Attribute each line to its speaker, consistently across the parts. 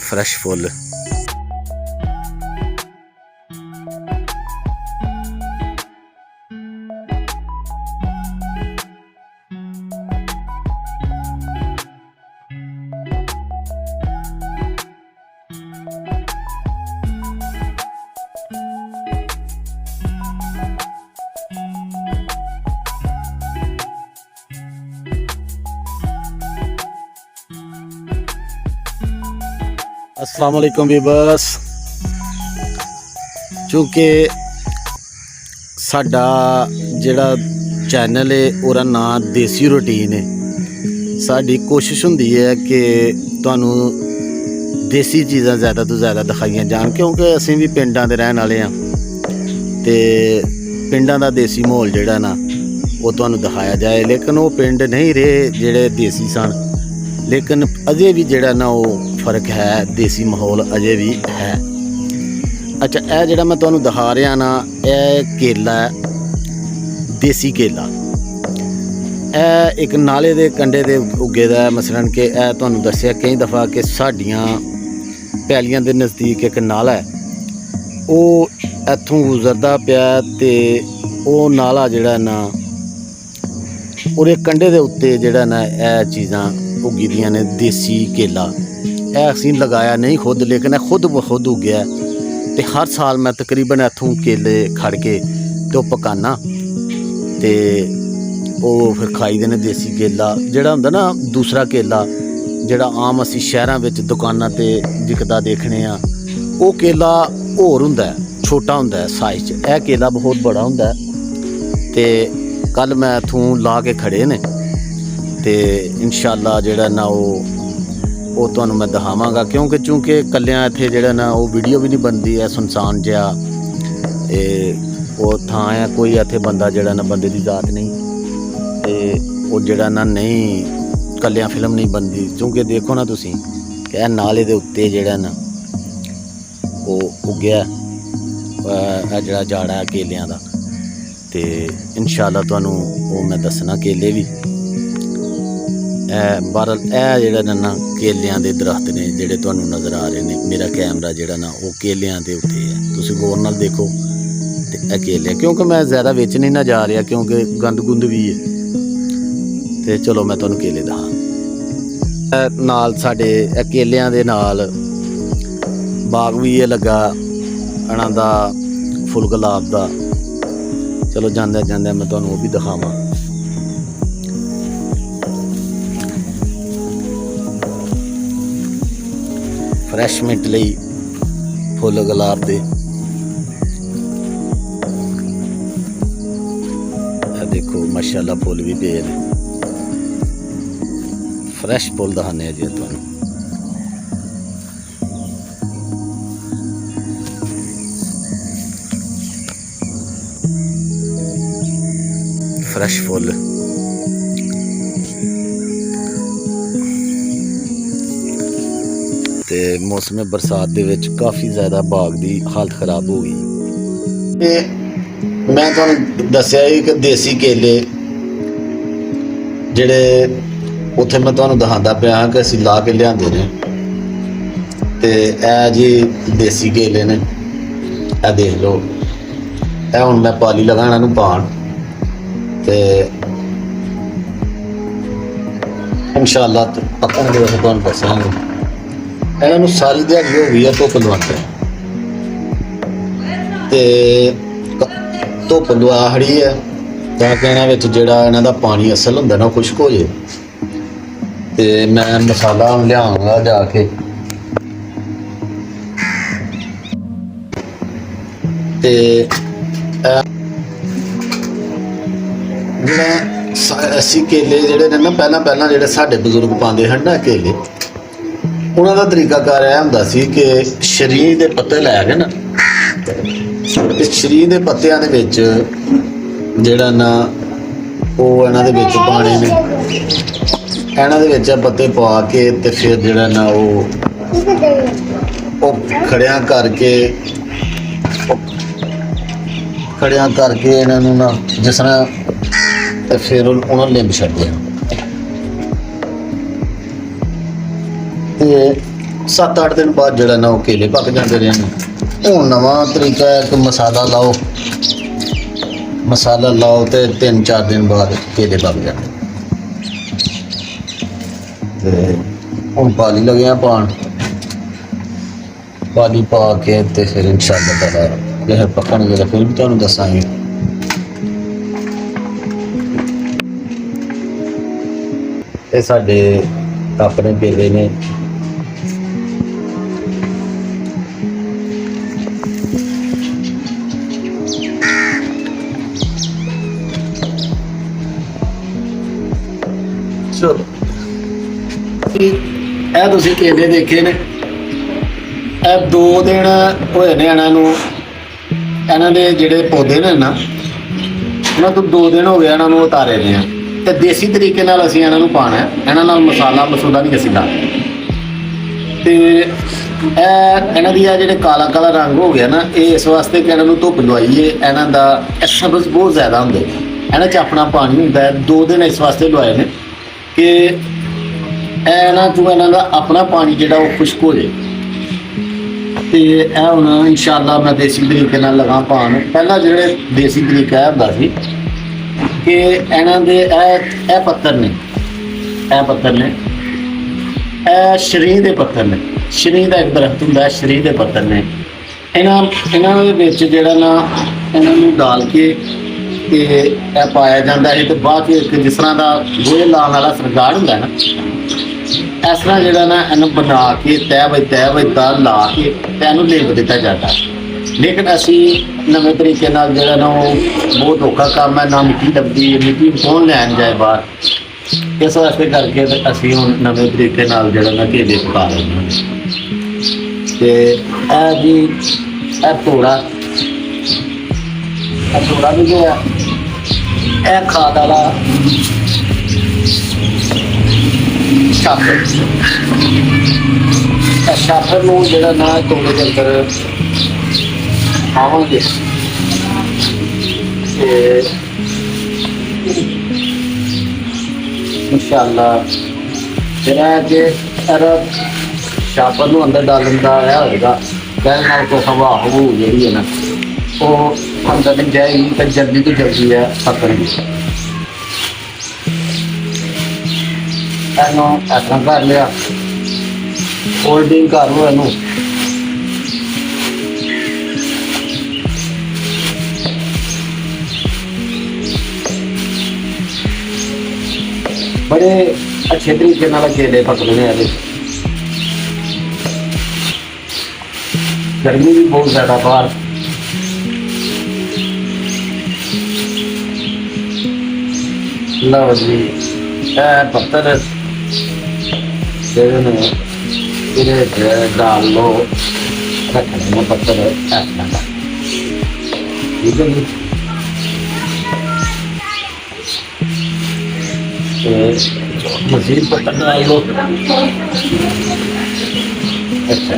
Speaker 1: Fresh full. अस्सलाम वालेकुम viewers, चूँकि साडा जिहड़ा चैनल है ओहदा नाम देसी रूटीन है। साडी कोशिश हुंदी है कि तुहानू देसी चीज़ां ज़्यादा तो ज़्यादा दिखाईयां जान, क्योंकि असीं भी पिंडां दे रहण वाले हां ते पिंडां दा देसी माहौल जिहड़ा ना वो तुहानू दिखाया जाए। लेकिन वो पिंड नहीं रहे जिहड़े देसी सन, लेकिन अजे भी जिहड़ा ना वो फर्क है, देसी माहौल अजे भी है। अच्छा, यह जिहड़ा मैं तुहानू दिखा रहा ना, यह केला है, देसी केला। यह एक नाले दे कंढे दे उगे दा है। मसलन कि यह तुहानू दस्सिया कई दफ़ा कि साडियां पैलियां दे नज़दीक एक नाला है, वो इत्थों गुजरदा पिया ते वो नाला जिहड़ा ना ਉਹਦੇ ਕੰਢੇ ਦੇ ਉੱਤੇ ਜਿਹੜਾ ਨਾ ਇਹ ਚੀਜ਼ਾਂ ਉੱਗੀ ਦੀਆਂ ਨੇ, ਦੇਸੀ ਕੇਲਾ। ਇਹ ਅਸੀਂ ਲਗਾਇਆ ਨਹੀਂ ਖੁਦ, ਲੇਕਿਨ ਇਹ ਖੁਦ ਬਖੁਦ ਉੱਗਿਆ ਤੇ ਹਰ ਸਾਲ ਮੈਂ ਤਕਰੀਬਨ ਇੱਥੋਂ ਕੇਲੇ ਖੜ ਕੇ ਤੇ ਉਹ ਪਕਾਨਾ ਤੇ ਉਹ ਫਿਰ ਖਾਈਦੇ ਨੇ। ਦੇਸੀ ਕੇਲਾ ਜਿਹੜਾ ਹੁੰਦਾ ਨਾ, ਦੂਸਰਾ ਕੇਲਾ ਜਿਹੜਾ ਆਮ ਅਸੀਂ ਸ਼ਹਿਰਾਂ ਵਿੱਚ ਦੁਕਾਨਾਂ ਤੇ ਵਿਕਦਾ ਦੇਖਣੇ ਆ, ਉਹ ਕੇਲਾ ਹੋਰ ਹੁੰਦਾ, ਛੋਟਾ ਹੁੰਦਾ ਸਾਈਜ਼ 'ਚ। ਇਹ ਕੇਲਾ ਬਹੁਤ ਬੜਾ ਹੁੰਦਾ ਤੇ कल मैं इत्थों ला के खड़े ने ते इंशाअल्लाह जिहड़ा ना वो तुहानू मैं दिखावांगा, क्योंकि चूँकि कल्लियां इत्थे जिहड़ा ना वो वीडियो भी नहीं बनती है। सुनसान जिहा वो थां है, कोई इत्थे बंदा जिहड़ा ना बंदे दी जात नहीं ते वो जिहड़ा ना नहीं कल्लियां फिल्म नहीं बनती। क्योंकि देखो ना तुसीं कि इह नाले दे उत्ते जिहड़ा ना वो उग्गिया जिहड़ा जाड़ा है केलियां दा, ते इंशाअल्लाह तुहानू वो मैं दसना केले भी। बहरहाल यह जिहड़ा ना केलियां दे दरख्त ने जिहड़े तुहानू नज़र आ रहे हैं। मेरा कैमरा जिहड़ा ना वो केलियां दे उत्ते है, तुसीं गौर नाल देखो ते यह केले। क्योंकि मैं ज़्यादा विच नहीं ना जा रहा, क्योंकि गंद गुंद भी है। ते चलो मैं तुहानू केले दिखा। नाल साडे केलियां दे नाल बाग भी है लगा इन्हां दा, फुल गुलाब दा। चलो जांदे जांदे मैं तुहानू वो भी दिखावां। फ्रैश मिंट लई फुल गुलाब दे देखो माशाअल्लाह फुल भी पे ने। फ्रैश फुल दिखाने जी तुहानू। फ्रैश फुल ते मौसम बरसात दे विच काफ़ी ज़्यादा बाग दी हालत खराब हो गई। ते मैं तुहानू दस्सिया ही कि देसी केले जिहड़े उत्थे मैं तुहानू दिखांदा पिया कि असीं ला के लिआंदे ने ते ऐ जी देसी केले ने। ऐ देख लो, ऐ हुण मैं पाली लगाना नूं पाण ते इंशाअल्लाह पक्कन दे वैसे तुहानू दस्सांगे। इन्हां नूं सारी दिहाड़ी हो गई है धुप्प लवांदे ते धुप्प लवा खड़ी है ताकि इन्हां विच जिहड़ा इन्हां दा पानी असल हुंदा ना खुश्क हो जाए। ते मैं मसाला लिआवांगा जाके ते असी केले जिहड़े ने ना पहला जिहड़े साडे बजुर्ग पांदे हन ना केले, उन्हां दा तरीकाकार यह हुंदा सी कि शरीर दे पत्ते लै के ना ते शरीर दे पत्तियां दे विच जिहड़ा ना वो इन्हां दे विच पाने ने। इन्हां दे विच पत्ते पा के ते फिर जिहड़ा ना वो खड़ियां करके इन्हां नूं ना जिस तरह ਤੇ ਫਿਰ ਉਹਨਾਂ ਲਿੰਬ ਛੱਡਦੇ ਆ ਤੇ 7-8 ਦਿਨ ਬਾਅਦ ਜਿਹੜਾ ਨਾ ਉਹ ਕੇਲੇ ਪੱਕ ਜਾਂਦੇ ਨੇ। ਹੁਣ ਨਵਾਂ ਤਰੀਕਾ ਹੈ ਕਿ ਮਸਾਲਾ ਲਾਓ ਤੇ 3-4 ਦਿਨ ਬਾਅਦ ਕੇਲੇ ਪੱਕ ਜਾਂਦੇ। ਤੇ ਹੁਣ ਪਾਣੀ ਲੱਗਿਆ ਪਾਣ, ਪਾਣੀ ਪਾ ਕੇ ਤੇ ਫਿਰ ਇਨਸ਼ਾਅੱਲਾ ਤਾਲਾ ਇਹ ਪੱਕਣਗੇ ਤਾਂ ਫਿਰ ਵੀ ਤੁਹਾਨੂੰ ਦੱਸਾਂਗੇ। ਇਹ ਸਾਡੇ ਆਪਣੇ ਕੇਲੇ ਨੇ। ਚਲੋ ਇਹ ਤੁਸੀਂ ਕੇਲੇ ਦੇਖੇ ਨੇ, ਇਹ 2 ਦਿਨ ਹੋਏ ਨੇ ਇਹਨਾਂ ਦੇ ਜਿਹੜੇ ਪੌਦੇ ਨੇ ਨਾ, ਉਹਨਾਂ ਤੋਂ 2 ਦਿਨ ਹੋ ਗਏ ਇਹਨਾਂ ਨੂੰ ਉਤਾਰੇ ਨੇ ਆ। ਤੇ ਦੇਸੀ ਤਰੀਕੇ ਨਾਲ ਅਸੀਂ ਇਹਨਾਂ ਨੂੰ ਪਾਣਾ ਹੈ, ਇਹਨਾਂ ਨਾਲ ਮਸਾਲਾ ਨਹੀਂ ਅਸੀਂ ਲਾਣਾ। ਤੇ ਇਹਨਾਂ ਦੀ ਜਿਹੜੇ ਕਾਲਾ ਰੰਗ ਹੋ ਗਿਆ ਨਾ, ਇਹ ਇਸ ਵਾਸਤੇ ਕਿ ਇਹਨਾਂ ਨੂੰ ਧੁੱਪ ਲਵਾਈਏ। ਇਹਨਾਂ ਦਾ ਸਬਜ਼ ਬਹੁਤ ਜ਼ਿਆਦਾ ਹੁੰਦੇ, ਇਹਨਾਂ 'ਚ ਆਪਣਾ ਪਾਣੀ ਹੁੰਦਾ ਹੈ। 2 ਦਿਨ ਇਸ ਵਾਸਤੇ ਲਵਾਏ ਨੇ ਕਿ ਇਹਨਾਂ ਦਾ ਆਪਣਾ ਪਾਣੀ ਜਿਹੜਾ ਉਹ ਖੁਸ਼ਕ ਹੋ ਜਾਏ। ਤੇ ਇਹ ਹੁਣ ਇਨਸ਼ਾਅੱਲਾ ਮੈਂ ਦੇਸੀ ਤਰੀਕੇ ਨਾਲ ਲਗਾ ਪਾਣ। ਪਹਿਲਾਂ ਜਿਹੜੇ ਦੇਸੀ ਤਰੀਕਾ ਹੁੰਦਾ ਸੀ ਕਿ ਇਹਨਾਂ ਦੇ ਇਹ ਪੱਤਰ ਨੇ, ਇਹ ਸ਼ਰੀਂ ਦੇ ਪੱਤਰ ਨੇ। ਸ਼ਰੀਂ ਦਾ ਇੱਕ ਦਰਖਤ ਹੁੰਦਾ, ਸ਼ਰੀਂ ਦੇ ਪੱਤਰ ਨੇ। ਇਹਨਾਂ ਦੇ ਵਿੱਚ ਜਿਹੜਾ ਨਾ ਇਹਨਾਂ ਨੂੰ ਡਾਲ ਕੇ ਤੇ ਇਹ ਪਾਇਆ ਜਾਂਦਾ ਹੈ। ਤੇ ਬਾਅਦ ਵਿੱਚ ਜਿਸ ਤਰ੍ਹਾਂ ਦਾ ਗੋਹੇ ਲਾਉਣ ਵਾਲਾ ਸਰਗਾੜ ਹੁੰਦਾ ਨਾ, ਇਸ ਤਰ੍ਹਾਂ ਜਿਹੜਾ ਨਾ ਇਹਨੂੰ ਬਣਾ ਕੇ ਤਹਿ ਬਾਈ ਦਾਲ ਲਾ ਕੇ ਤੇ ਇਹਨੂੰ ਲੇਪ ਦਿੱਤਾ ਜਾਂਦਾ। ਲੇਕਿਨ ਅਸੀਂ ਨਵੇਂ ਤਰੀਕੇ ਨਾਲ ਜਿਹੜਾ ਨਾ ਉਹ ਬਹੁਤ ਔਖਾ ਕੰਮ ਹੈ, ਨਾ ਮਿੱਟੀ ਲੱਭਦੀ, ਮਿੱਟੀ ਕੌਣ ਲੈਣ ਜਾਏ ਬਾਹਰ। ਇਸ ਵਾਸਤੇ ਕਰਕੇ ਅਸੀਂ ਹੁਣ ਨਵੇਂ ਤਰੀਕੇ ਨਾਲ ਜਿਹੜਾ ਨਾ ਕੇਲੇ ਪਕਾ ਰਹੇ ਹਾਂ। ਤੇ ਇਹ ਜੀ ਇਹ ਤੋੜਾ ਵੀ ਜੋ ਹੈ ਇਹ ਖਾਦ ਵਾਲਾ ਸ਼ਾਫਰ ਨੂੰ ਜਿਹੜਾ ਨਾ ਤੋੜੇ ਦੇ ਅੰਦਰ ਆਵਾਂਗੇ ਤੇ ਇਨਸ਼ਾਅੱਲਾ ਜਿਹੜਾ ਕਿ ਸ਼ਾਫਰ ਨੂੰ ਅੰਦਰ ਡਾਲਣ ਦਾ ਇਹ ਹੋਏਗਾ ਕਹਿਣ ਨਾਲ ਕੋਈ ਹਵਾ ਜਿਹੜੀ ਹੈ ਨਾ ਉਹ ਅੰਦਰ ਨਹੀਂ ਜਾਏਗੀ ਤਾਂ ਜਲਦੀ ਤੋਂ ਜਲਦੀ ਹੈ ਪੱਕਣਗੀ। ਇਹਨੂੰ ਇਸ ਤਰ੍ਹਾਂ ਕਰ ਲਿਆ, ਹੋਲਡਿੰਗ ਕਰ ਲਓ ਇਹਨੂੰ। बड़े अच्छे तरीके नाल केले पकने हैं। गर्मी भी बहुत ज्यादा बाहर, लो जी पत्थर डाल लो, रखने पत्थर ठीक है जी। मजीद पत्थर डाल लो। अच्छा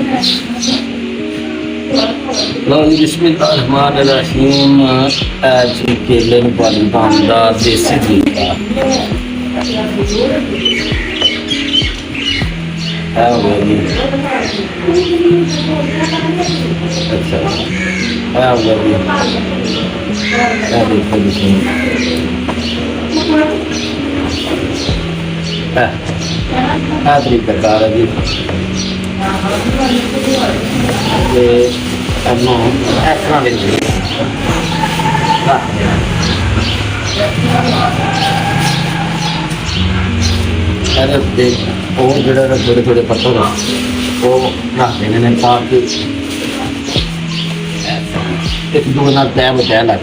Speaker 1: लो जी, बिस्मिल्लाहिर्रहमानिर्रहीम। जी केले पानी पाँदा देसी तरीका है हो गया जी। अच्छा है हो गया जी। देखो जी तरीका कार है जी। थोड़े थोड़े पत्थर वो रख देने ताकि एक दो ना तय बताया लग।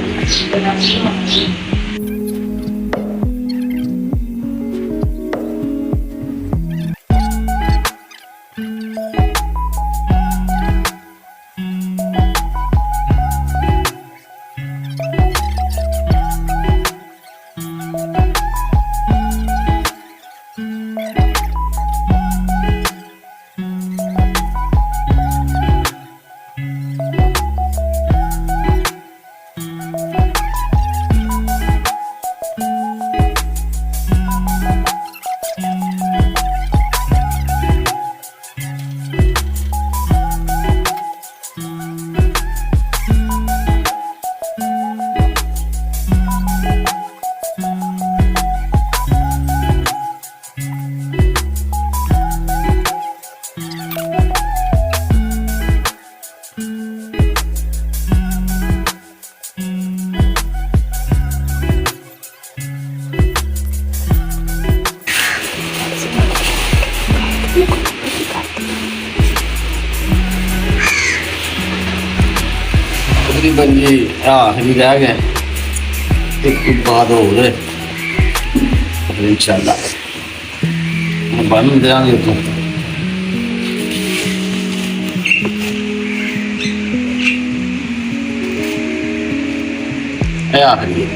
Speaker 1: ਤਕਰੀਬਨ ਜੀ ਆਖਰੀ ਰਹਿ ਗਏ ਇੱਕ ਬਾਅਦ ਹੋ ਗਏ ਇਨਸ਼ਾਅੱਲਾ ਬਣ ਦੇਾਂਗੇ ਤੋਂ ਇਹ ਆਖਰੀ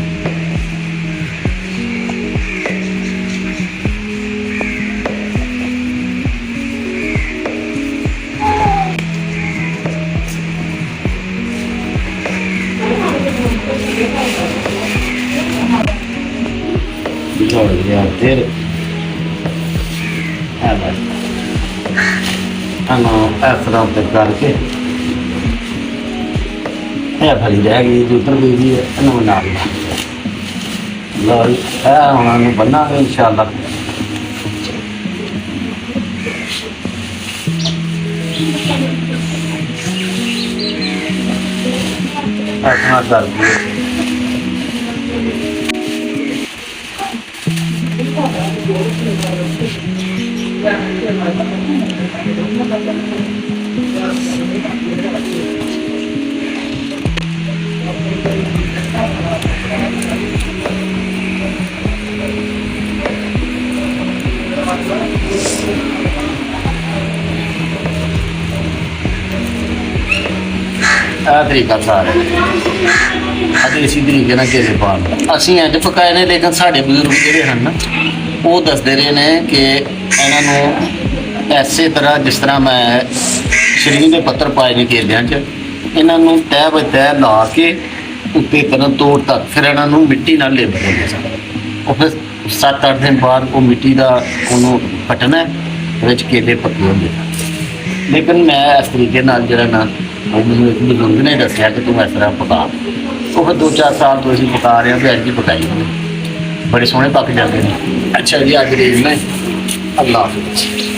Speaker 1: Rồi giờ thế được vậy anh nó tập करके भली रह गई जो उतर गई थी इन्हों बना लिया लो उन्होंने बनना इंशाल्लाह अपना कर दिए तरीका सारा देसी तरीके ना केले पान असी इंज पकाए ने लेकिन साढ़े बजुर्ग जोड़े हैं ना वो दसते रहे ने कि इन्हों ऐसे तरह जिस तरह मैं शरीर के पत्थर पाए ने केलियां च इन्हों तह ब तह ला के उत्ते तरह तोड़ तक फिर इन्हों मिट्टी नाल लेप देंगे सन और फिर 7-8 दिन बाद वो मिट्टी का उन्होंने कटना केले पके होंगे लेकिन मैं इस तरीके जरा ना मैंने एक बजुर्ग ने दसिया कि तू इस तरह पका वो फिर 2-4 साल तो असं पका रहे हैं तो अज भी पकाई बड़े सोहने पक जाते हैं अच्छा जी अज रेज ने अल्लाह हाफिज़।